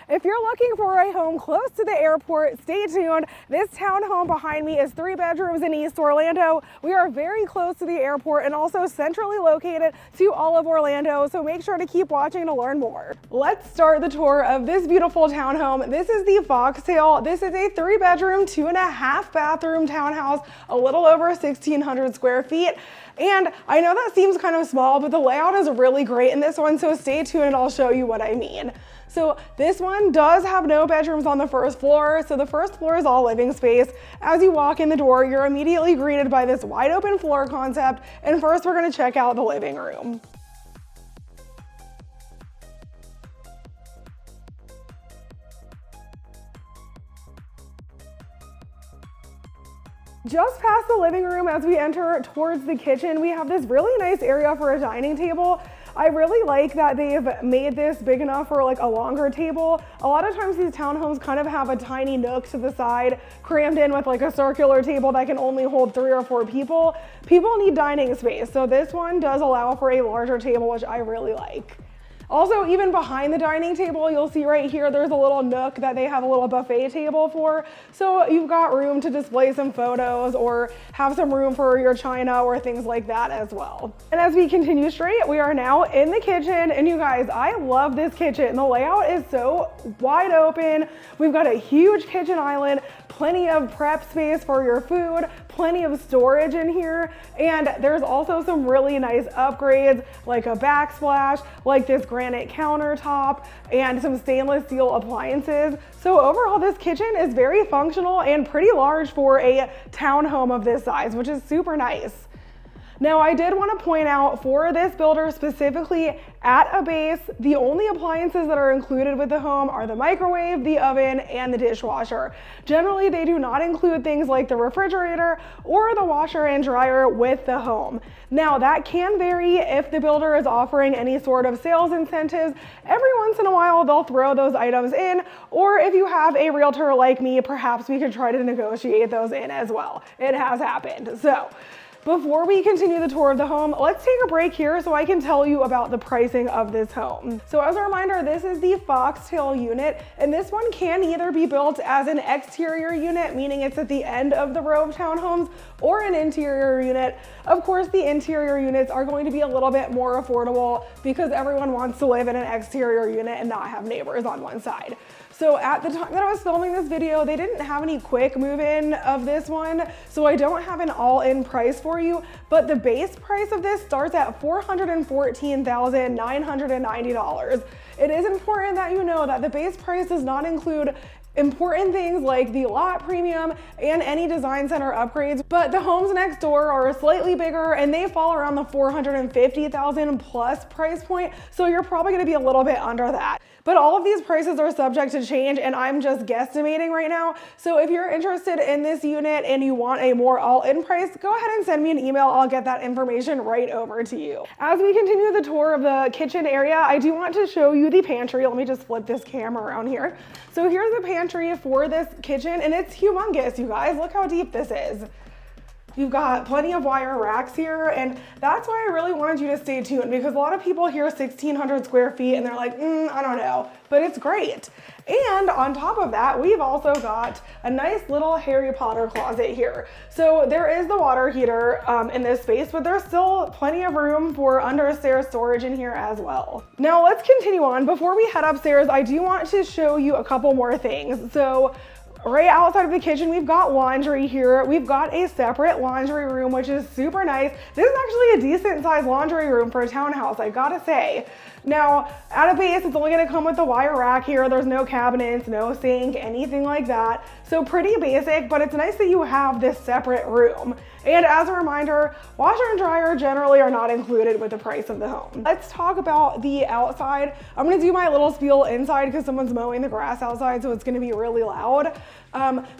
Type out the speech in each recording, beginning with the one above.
If you're looking for a home close to the airport, stay tuned. This townhome behind me is 3 bedrooms in East Orlando. We are very close to the airport and also centrally located to all of Orlando, so make sure to keep watching to learn more. Let's start the tour of this beautiful townhome. This is the Foxtail. This is a 3 bedroom, 2.5 bathroom townhouse, a little over 1,600 square feet. And I know that seems kind of small, but the layout is really great in this one, so stay tuned and I'll show you what I mean. So this one does have no bedrooms on the first floor, so the first floor is all living space. As you walk in the door, you're immediately greeted by this wide open floor concept, and first we're gonna check out the living room. Just past the living room, as we enter towards the kitchen, we have this really nice area for a dining table. I really like that they've made this big enough for like a longer table. A lot of times these townhomes kind of have a tiny nook to the side, crammed in with like a circular table that can only hold 3 or 4 people. People need dining space, so this one does allow for a larger table, which I really like. Also, even behind the dining table, you'll see right here, there's a little nook that they have a little buffet table for. So you've got room to display some photos or have some room for your china or things like that as well. And as we continue straight, we are now in the kitchen. And you guys, I love this kitchen. The layout is so wide open. We've got a huge kitchen island, plenty of prep space for your food, plenty of storage in here. And there's also some really nice upgrades like a backsplash, like this granite countertop, and some stainless steel appliances. So overall, this kitchen is very functional and pretty large for a townhome of this size, which is super nice. Now, I did want to point out for this builder specifically at a base, the only appliances that are included with the home are the microwave, the oven, and the dishwasher. Generally, they do not include things like the refrigerator or the washer and dryer with the home. Now, that can vary if the builder is offering any sort of sales incentives. Every once in a while, they'll throw those items in, or if you have a realtor like me, perhaps we could try to negotiate those in as well. It has happened. So, before we continue the tour of the home, let's take a break here so I can tell you about the pricing of this home. So as a reminder, this is the Foxtail unit, and this one can either be built as an exterior unit, meaning it's at the end of the row of townhomes, or an interior unit. Of course, the interior units are going to be a little bit more affordable because everyone wants to live in an exterior unit and not have neighbors on one side. So at the time that I was filming this video, they didn't have any quick move-in of this one, so I don't have an all-in price for you, but the base price of this starts at $414,990. It is important that you know that the base price does not include important things like the lot premium and any design center upgrades, but the homes next door are slightly bigger and they fall around the $450,000 plus price point, so you're probably going to be a little bit under that. But all of these prices are subject to change, and I'm just guesstimating right now. So if you're interested in this unit and you want a more all-in price, go ahead and send me an email. I'll get that information right over to you. As we continue the tour of the kitchen area, I do want to show you the pantry. Let me just flip this camera around here. So here's the pantry for this kitchen, and it's humongous, you guys. Look how deep this is. You've got plenty of wire racks here, and that's why I really wanted you to stay tuned, because a lot of people hear 1,600 square feet and they're like, I don't know, but it's great. And on top of that, we've also got a nice little Harry Potter closet here. So there is the water heater in this space, but there's still plenty of room for under-stairs storage in here as well. Now let's continue on. Before we head upstairs, I do want to show you a couple more things. So right outside of the kitchen, we've got laundry here. We've got a separate laundry room, which is super nice. This is actually a decent sized laundry room for a townhouse, I gotta say. Now, at a base, it's only gonna come with the wire rack here. There's no cabinets, no sink, anything like that. So pretty basic, but it's nice that you have this separate room. And as a reminder, washer and dryer generally are not included with the price of the home. Let's talk about the outside. I'm gonna do my little spiel inside because someone's mowing the grass outside, so it's gonna be really loud.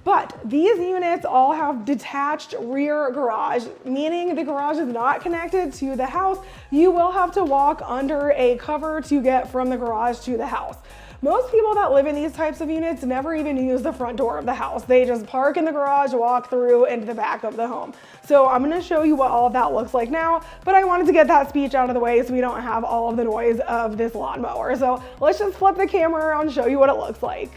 But these units all have detached rear garage, meaning the garage is not connected to the house. You will have to walk under a cover to get from the garage to the house. Most people that live in these types of units never even use the front door of the house. They just park in the garage, walk through into the back of the home. So I'm gonna show you what all of that looks like now, but I wanted to get that speech out of the way so we don't have all of the noise of this lawnmower. So let's just flip the camera around and show you what it looks like.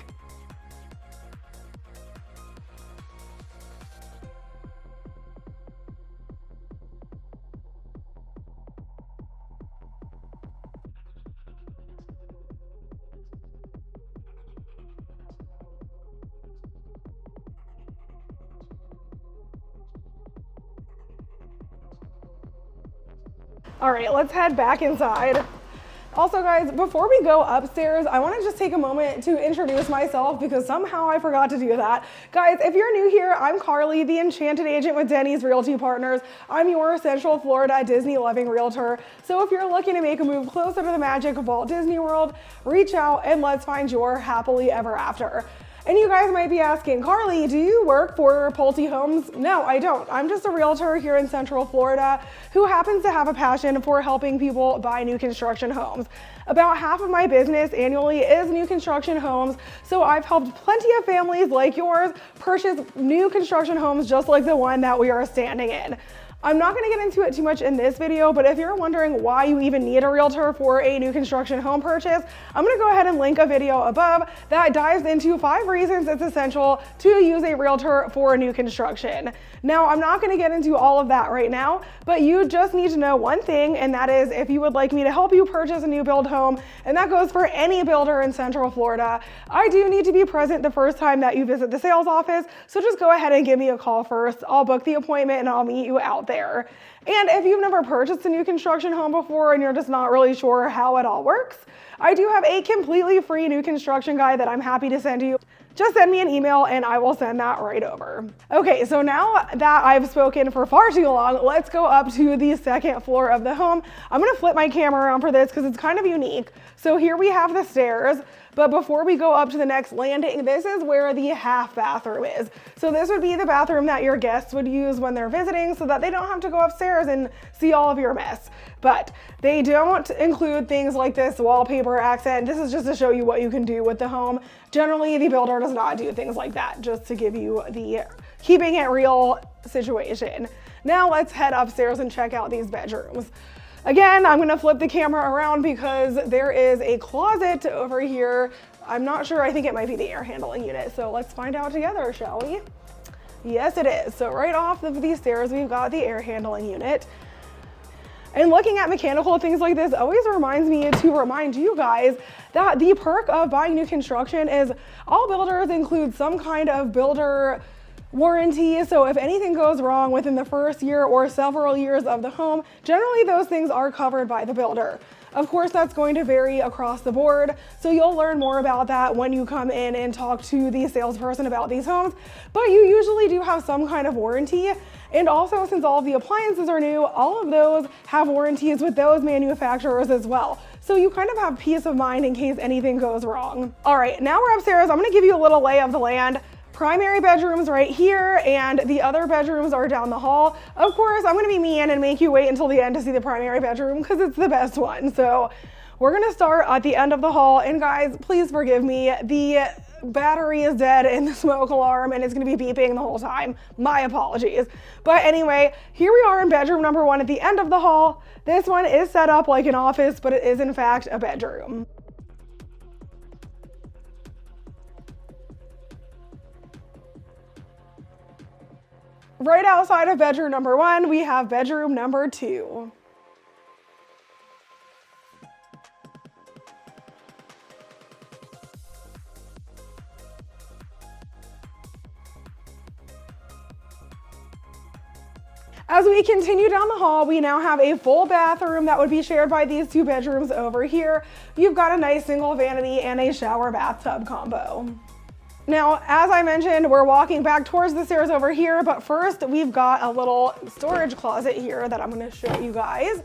All right, let's head back inside. Also guys, before we go upstairs, I wanna just take a moment to introduce myself because somehow I forgot to do that. Guys, if you're new here, I'm Carly, the Enchanted Agent with Denny's Realty Partners. I'm your Central Florida Disney loving realtor. So if you're looking to make a move closer to the magic of Walt Disney World, reach out and let's find your happily ever after. And you guys might be asking, Carly, do you work for Pulte Homes? No, I don't. I'm just a realtor here in Central Florida who happens to have a passion for helping people buy new construction homes. About half of my business annually is new construction homes, so I've helped plenty of families like yours purchase new construction homes just like the one that we are standing in. I'm not gonna get into it too much in this video, but if you're wondering why you even need a realtor for a new construction home purchase, I'm gonna go ahead and link a video above that dives into 5 reasons it's essential to use a realtor for new construction. Now, I'm not gonna get into all of that right now, but you just need to know one thing, and that is if you would like me to help you purchase a new build home, and that goes for any builder in Central Florida, I do need to be present the first time that you visit the sales office, so just go ahead and give me a call first. I'll book the appointment and I'll meet you out there. And if you've never purchased a new construction home before and you're just not really sure how it all works, I do have a completely free new construction guide that I'm happy to send you. Just send me an email and I will send that right over. Okay, so now that I've spoken for far too long, let's go up to the second floor of the home. I'm gonna flip my camera around for this because it's kind of unique. So here we have the stairs, but before we go up to the next landing, this is where the half bathroom is. So this would be the bathroom that your guests would use when they're visiting so that they don't have to go upstairs and see all of your mess. But they don't include things like this wallpaper accent. This is just to show you what you can do with the home. Generally, the builder does not do things like that, just to give you the keeping it real situation. Now let's head upstairs and check out these bedrooms. Again, I'm gonna flip the camera around because there is a closet over here. I'm not sure, I think it might be the air handling unit. So let's find out together, shall we? Yes, it is. So right off of these stairs, we've got the air handling unit. And looking at mechanical things like this always reminds me to remind you guys that the perk of buying new construction is all builders include some kind of builder warranty. So if anything goes wrong within the first year or several years of the home, generally those things are covered by the builder. Of course, that's going to vary across the board, so you'll learn more about that when you come in and talk to the salesperson about these homes, but you usually do have some kind of warranty. And also, since all of the appliances are new, all of those have warranties with those manufacturers as well. So you kind of have peace of mind in case anything goes wrong. All right, now we're upstairs. I'm gonna give you a little lay of the land. Primary bedrooms right here, and the other bedrooms are down the hall. Of course, I'm gonna be mean and make you wait until the end to see the primary bedroom because it's the best one. So we're gonna start at the end of the hall, and guys, please forgive me. The battery is dead in the smoke alarm and it's gonna be beeping the whole time. My apologies. But anyway, here we are in bedroom number 1 at the end of the hall. This one is set up like an office, but it is in fact a bedroom. Right outside of bedroom number 1, we have bedroom number 2. As we continue down the hall, we now have a full bathroom that would be shared by these 2 bedrooms over here. You've got a nice single vanity and a shower bathtub combo. Now, as I mentioned, we're walking back towards the stairs over here, but first we've got a little storage closet here that I'm gonna show you guys.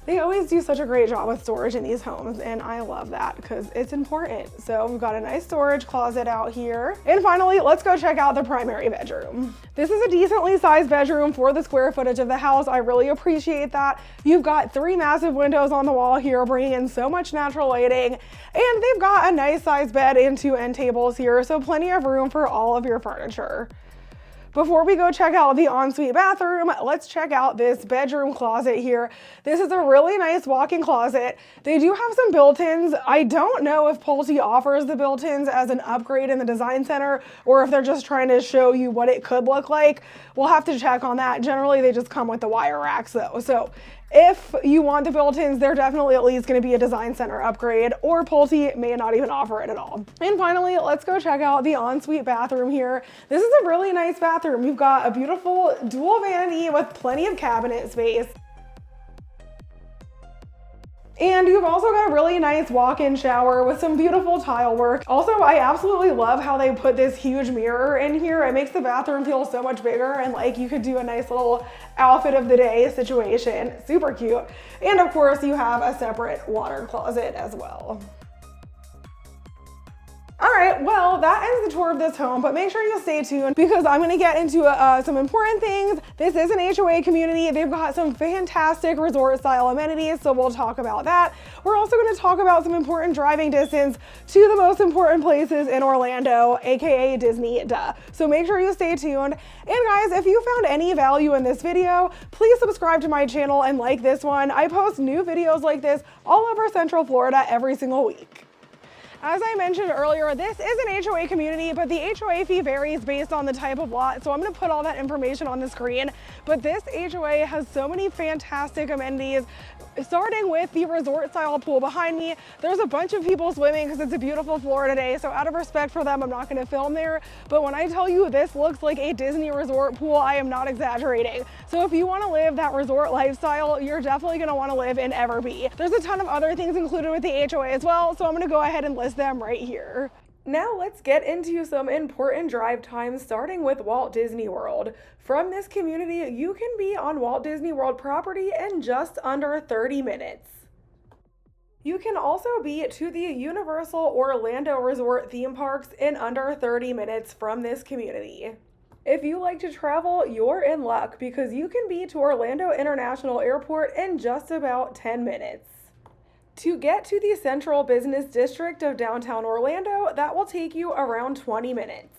They always do such a great job with storage in these homes, and I love that because it's important. So we've got a nice storage closet out here. And finally, let's go check out the primary bedroom. This is a decently sized bedroom for the square footage of the house. I really appreciate that. You've got 3 massive windows on the wall here, bringing in so much natural lighting. And they've got a nice sized bed and 2 end tables here, so plenty of room for all of your furniture. Before we go check out the ensuite bathroom, let's check out this bedroom closet here. This is a really nice walk-in closet. They do have some built-ins. I don't know if Pulte offers the built-ins as an upgrade in the design center or if they're just trying to show you what it could look like. We'll have to check on that. Generally, they just come with the wire racks though. So if you want the built-ins, they're definitely at least going to be a design center upgrade, or Pulte may not even offer it at all. And finally, let's go check out the ensuite bathroom here. This is a really nice bathroom. You've got a beautiful dual vanity with plenty of cabinet space. And you've also got a really nice walk-in shower with some beautiful tile work. Also, I absolutely love how they put this huge mirror in here. It makes the bathroom feel so much bigger and like you could do a nice little outfit of the day situation. Super cute. And of course, you have a separate water closet as well. All right, well, that ends the tour of this home, but make sure you stay tuned because I'm gonna get into some important things. This is an HOA community. They've got some fantastic resort style amenities, so we'll talk about that. We're also gonna talk about some important driving distance to the most important places in Orlando, AKA Disney, duh. So make sure you stay tuned. And guys, if you found any value in this video, please subscribe to my channel and like this one. I post new videos like this all over Central Florida every single week. As I mentioned earlier, this is an HOA community, but the HOA fee varies based on the type of lot, so I'm gonna put all that information on the screen. But this HOA has so many fantastic amenities, starting with the resort style pool behind me. There's a bunch of people swimming because it's a beautiful Florida day, so out of respect for them, I'm not gonna film there. But when I tell you this looks like a Disney resort pool, I am not exaggerating. So if you wanna live that resort lifestyle, you're definitely gonna wanna live in EverBe. There's a ton of other things included with the HOA as well, so I'm gonna go ahead and list them right here. Now let's get into some important drive times, starting with Walt Disney World. From this community, you can be on Walt Disney World property in just under 30 minutes. You can also be to the Universal Orlando Resort theme parks in under 30 minutes from this community. If you like to travel, you're in luck because you can be to Orlando International Airport in just about 10 minutes. To get to the Central Business District of downtown Orlando, that will take you around 20 minutes.